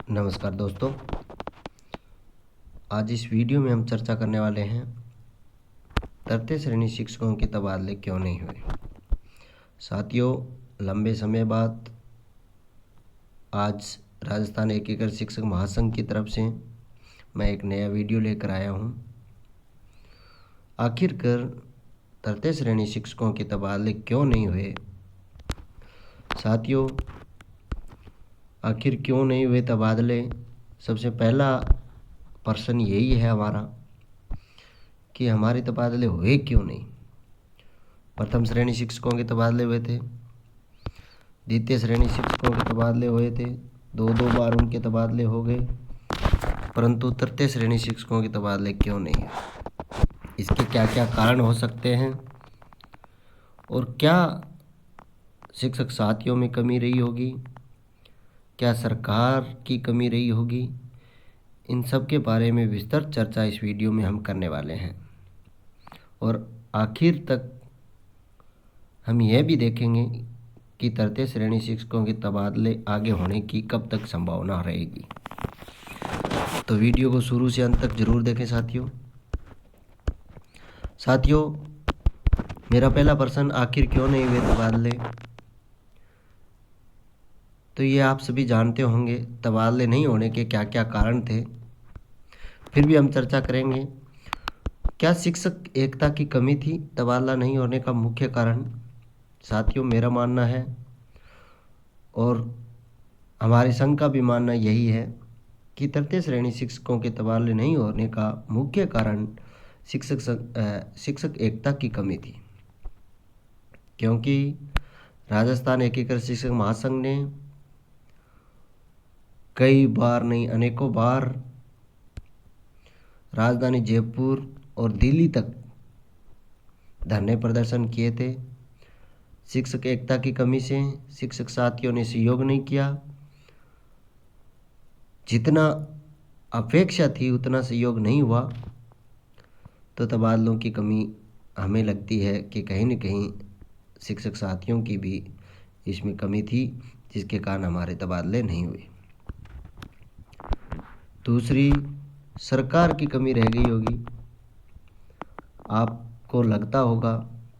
नमस्कार दोस्तों, आज इस वीडियो में हम चर्चा करने वाले हैं तृतीय श्रेणी शिक्षकों के तबादले क्यों नहीं हुए। साथियों, लंबे समय बाद आज राजस्थान एकीकृत शिक्षक महासंघ की तरफ से मैं एक नया वीडियो लेकर आया हूं। आखिरकार तृतीय श्रेणी शिक्षकों के तबादले क्यों नहीं हुए। साथियों, आखिर क्यों नहीं हुए तबादले? सबसे पहला प्रश्न यही है हमारा कि हमारे तबादले हुए क्यों नहीं। प्रथम श्रेणी शिक्षकों के तबादले हुए थे, द्वितीय श्रेणी शिक्षकों के तबादले हुए थे, दो बार उनके तबादले हो गए, परंतु तृतीय श्रेणी शिक्षकों के तबादले क्यों नहीं हुए। इसके क्या क्या कारण हो सकते हैं और क्या शिक्षक साथियों में कमी रही होगी, क्या सरकार की कमी रही होगी, इन सब के बारे में विस्तृत चर्चा इस वीडियो में हम करने वाले हैं। और आखिर तक हम यह भी देखेंगे कि तृतीय श्रेणी शिक्षकों के तबादले आगे होने की कब तक संभावना रहेगी। तो वीडियो को शुरू से अंत तक जरूर देखें साथियों, मेरा पहला प्रश्न, आखिर क्यों नहीं हुए तबादले। तो ये आप सभी जानते होंगे तबादले नहीं होने के क्या क्या कारण थे, फिर भी हम चर्चा करेंगे। क्या शिक्षक एकता की कमी थी तबादला नहीं होने का मुख्य कारण? साथियों, मेरा मानना है और हमारे संघ का भी मानना यही है कि तृतीय श्रेणी शिक्षकों के तबादले नहीं होने का मुख्य कारण शिक्षक एकता की कमी थी। क्योंकि राजस्थान एकीकृत शिक्षक महासंघ ने कई बार नहीं अनेकों बार राजधानी जयपुर और दिल्ली तक धरने प्रदर्शन किए थे। शिक्षक एकता की कमी से शिक्षक साथियों ने सहयोग नहीं किया, जितना अपेक्षा थी उतना सहयोग नहीं हुआ। तो तबादलों की कमी हमें लगती है कि कहीं न कहीं शिक्षक साथियों की भी इसमें कमी थी, जिसके कारण हमारे तबादले नहीं हुए। दूसरी, सरकार की कमी रह गई होगी। आपको लगता होगा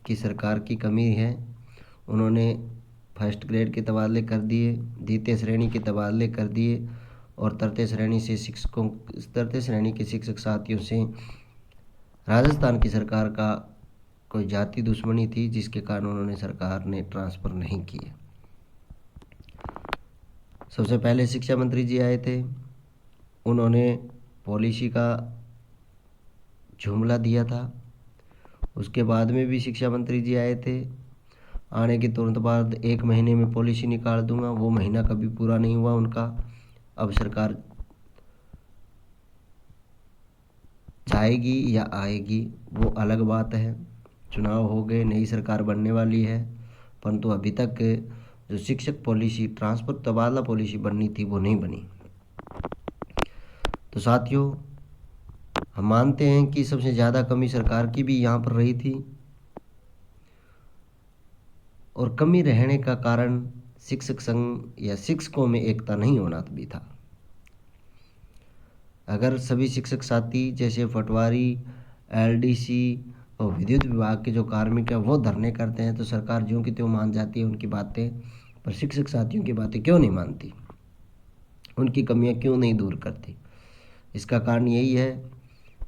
कि सरकार की कमी है, उन्होंने फर्स्ट ग्रेड के तबादले कर दिए, द्वितीय श्रेणी के तबादले कर दिए और तृतीय श्रेणी के शिक्षक साथियों से राजस्थान की सरकार का कोई जाति दुश्मनी थी, जिसके कारण उन्होंने सरकार ने ट्रांसफ़र नहीं किए। सबसे पहले शिक्षा मंत्री जी आए थे, उन्होंने पॉलिसी का जुमला दिया था। उसके बाद में भी शिक्षा मंत्री जी आए थे, आने के तुरंत बाद 1 महीने में पॉलिसी निकाल दूंगा, वो महीना कभी पूरा नहीं हुआ उनका। अब सरकार जाएगी या आएगी वो अलग बात है, चुनाव हो गए, नई सरकार बनने वाली है, परंतु अभी तक जो शिक्षक पॉलिसी ट्रांसफ़र तबादला पॉलिसी बननी थी वो नहीं बनी। तो साथियों, हम मानते हैं कि सबसे ज़्यादा कमी सरकार की भी यहाँ पर रही थी और कमी रहने का कारण शिक्षक संघ या शिक्षकों में एकता नहीं होना भी था। अगर सभी शिक्षक साथी जैसे पटवारी, एलडीसी और विद्युत विभाग के जो कार्मिक हैं वो धरने करते हैं तो सरकार ज्यों की त्यों मान जाती है उनकी बातें, पर शिक्षक साथियों की बातें क्यों नहीं मानती, उनकी कमियां क्यों नहीं दूर करती? इसका कारण यही है,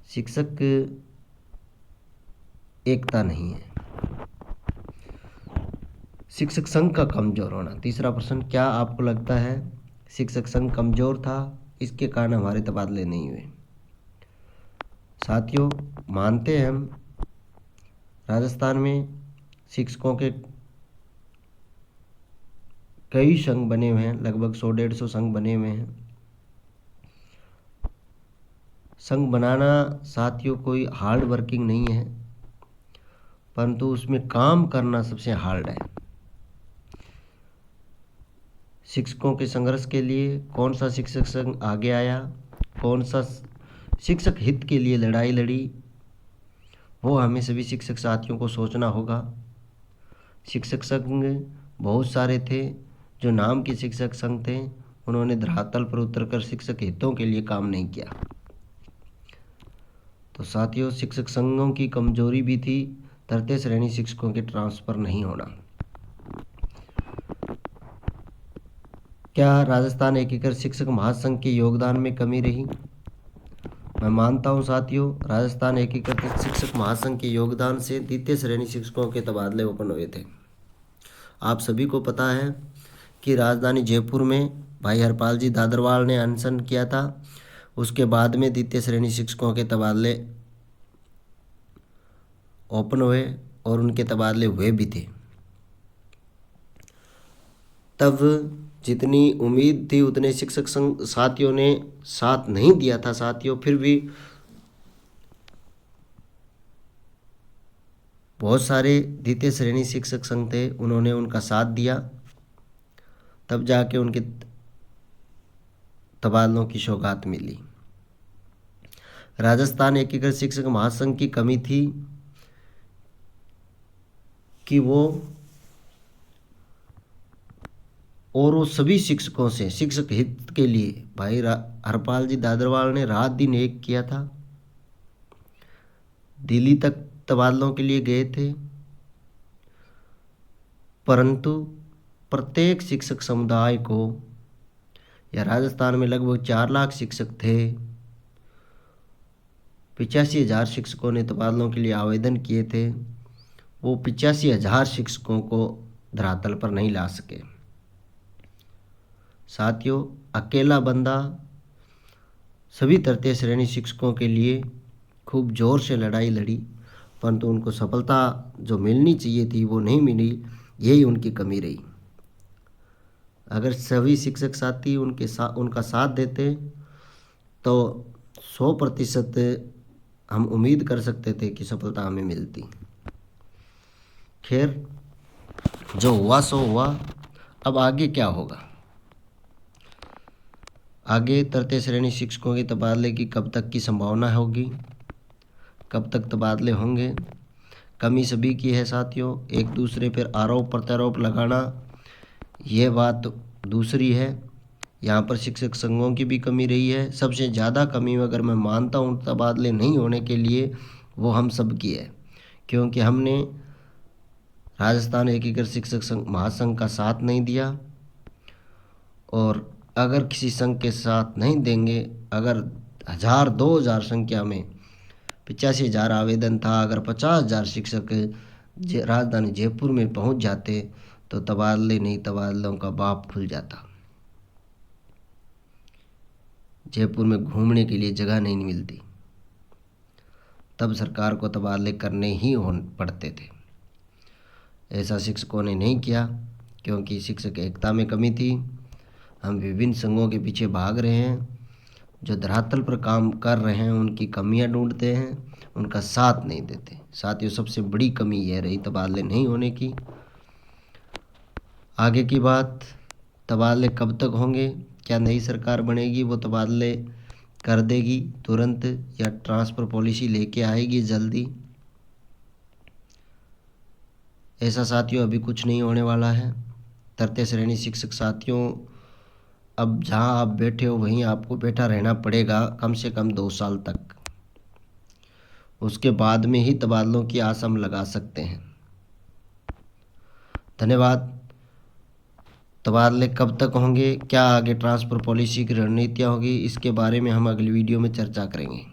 शिक्षक एकता नहीं है, शिक्षक संघ का कमज़ोर होना। तीसरा प्रश्न, क्या आपको लगता है शिक्षक संघ कमज़ोर था, इसके कारण हमारे तबादले नहीं हुए? साथियों, मानते हैं हम राजस्थान में शिक्षकों के कई संघ बने हुए हैं, लगभग 100-150 संघ बने हुए हैं। संघ बनाना साथियों कोई हार्ड वर्किंग नहीं है, परंतु उसमें काम करना सबसे हार्ड है। शिक्षकों के संघर्ष के लिए कौन सा शिक्षक संघ आगे आया, कौन सा शिक्षक हित के लिए लड़ाई लड़ी, वो हमें सभी शिक्षक साथियों को सोचना होगा। शिक्षक संघ बहुत सारे थे, जो नाम के शिक्षक संघ थे उन्होंने धरातल पर उतरकर शिक्षक हितों के लिए काम नहीं किया। तो साथियों, शिक्षक संघों की कमजोरी भी थी तृतीय श्रेणी शिक्षकों के ट्रांसफर नहीं होना। क्या राजस्थान एकीकृत शिक्षक महासंघ के योगदान में कमी रही? मैं मानता हूं साथियों, राजस्थान एकीकृत शिक्षक महासंघ के योगदान से द्वितीय श्रेणी शिक्षकों के तबादले ओपन हुए थे। आप सभी को पता है कि राजधानी जयपुर में भाई हरपाल जी दादरवाल ने अनशन किया था। उसके बाद में द्वितीय श्रेणी शिक्षकों के तबादले ओपन हुए और उनके तबादले हुए भी थे। तब जितनी उम्मीद थी उतने शिक्षक संघ साथियों ने साथ नहीं दिया था साथियों। फिर भी बहुत सारे द्वितीय श्रेणी शिक्षक संघ थे, उन्होंने उनका साथ दिया, तब जाके उनके तबादलों की सौगात मिली। राजस्थान एकीकृत शिक्षक महासंघ की कमी थी कि वो सभी शिक्षकों से शिक्षक हित के लिए भाई हरपाल जी दादरवाल ने रात दिन एक किया था। दिल्ली तक तबादलों के लिए गए थे, परंतु प्रत्येक शिक्षक समुदाय को, या राजस्थान में लगभग 4 लाख शिक्षक थे, 85,000 शिक्षकों ने तबादलों के लिए आवेदन किए थे। वो 85,000 शिक्षकों को धरातल पर नहीं ला सके। साथियों, अकेला बंदा सभी तृतीय श्रेणी शिक्षकों के लिए खूब जोर से लड़ाई लड़ी, परंतु उनको सफलता जो मिलनी चाहिए थी वो नहीं मिली। यही उनकी कमी रही। अगर सभी शिक्षक साथी उनका साथ देते तो 100% हम उम्मीद कर सकते थे कि सफलता हमें मिलती। खैर, जो हुआ सो हुआ। अब आगे क्या होगा? आगे तृतीय श्रेणी शिक्षकों के तबादले की कब तक की संभावना होगी, कब तक तबादले होंगे? कमी सभी की है साथियों। एक दूसरे पर आरोप प्रत्यारोप लगाना, यह बात दूसरी है। यहाँ पर शिक्षक संघों की भी कमी रही है। सबसे ज़्यादा कमी अगर मैं मानता हूँ तबादले नहीं होने के लिए, वो हम सब की है, क्योंकि हमने राजस्थान एकीकृत शिक्षक संघ महासंघ का साथ नहीं दिया। और अगर किसी संघ के साथ नहीं देंगे, अगर 1,000-2,000 संख्या में 85,000 आवेदन था, अगर 50,000 शिक्षक राजधानी जयपुर में पहुंच जाते तो तबादले नहीं, तबादलों का बाप खुल जाता। जयपुर में घूमने के लिए जगह नहीं मिलती, तब सरकार को तबादले करने ही पड़ते थे। ऐसा शिक्षकों ने नहीं किया, क्योंकि शिक्षक एकता में कमी थी। हम विभिन्न संघों के पीछे भाग रहे हैं, जो धरातल पर काम कर रहे हैं उनकी कमियां ढूंढते हैं, उनका साथ नहीं देते। साथियों, सबसे बड़ी कमी यह रही तबादले नहीं होने की। आगे की बात, तबादले कब तक होंगे? क्या नई सरकार बनेगी वो तबादले कर देगी तुरंत, या ट्रांसफ़र पॉलिसी लेके आएगी जल्दी? ऐसा साथियों अभी कुछ नहीं होने वाला है। तृतीय श्रेणी शिक्षक साथियों, अब जहां आप बैठे हो वहीं आपको बैठा रहना पड़ेगा कम से कम 2 साल तक। उसके बाद में ही तबादलों की आस हम लगा सकते हैं। धन्यवाद। तबादले कब तक होंगे, क्या आगे ट्रांसफ़र पॉलिसी की रणनीतियाँ होगी, इसके बारे में हम अगली वीडियो में चर्चा करेंगे।